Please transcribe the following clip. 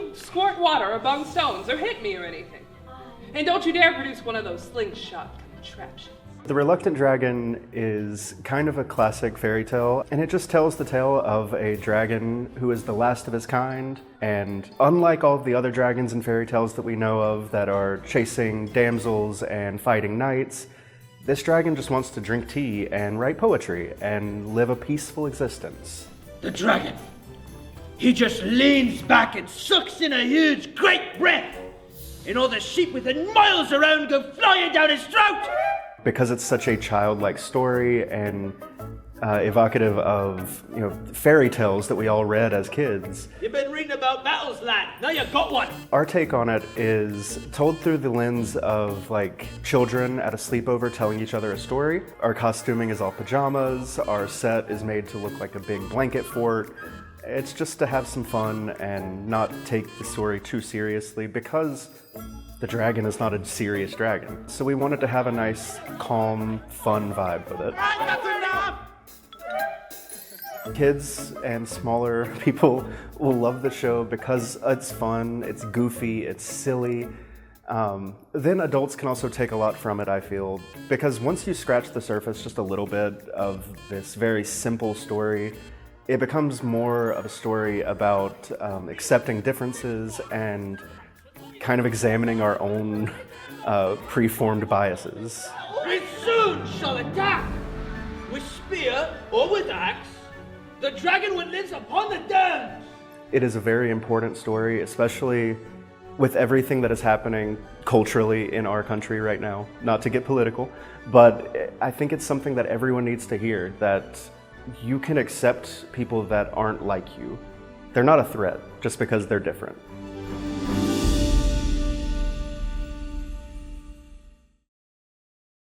you squirt water among stones or hit me or anything. And don't you dare produce one of those slingshot contraptions. The Reluctant Dragon is kind of a classic fairy tale, and it just tells the tale of a dragon who is the last of his kind, and unlike all of the other dragons and fairy tales that we know of that are chasing damsels and fighting knights, this dragon just wants to drink tea and write poetry and live a peaceful existence. The dragon. He just leans back and sucks in a huge, great breath, and all the sheep within miles around go flying down his throat! Because it's such a childlike story and evocative of, fairy tales that we all read as kids. You've been reading about battles, lad. Now you got one. Our take on it is told through the lens of children at a sleepover telling each other a story. Our costuming is all pajamas. Our set is made to look like a big blanket fort. It's just to have some fun and not take the story too seriously because the dragon is not a serious dragon. So we wanted to have a nice, calm, fun vibe with it. Kids and smaller people will love the show because it's fun, it's goofy, it's silly. Then adults can also take a lot from it, I feel, because once you scratch the surface just a little bit of this very simple story, it becomes more of a story about accepting differences and kind of examining our own preformed biases. We soon shall attack! With spear or with axe, the dragon which lives upon the downs! It is a very important story, especially with everything that is happening culturally in our country right now. Not to get political, but I think it's something that everyone needs to hear, that you can accept people that aren't like you. They're not a threat just because they're different.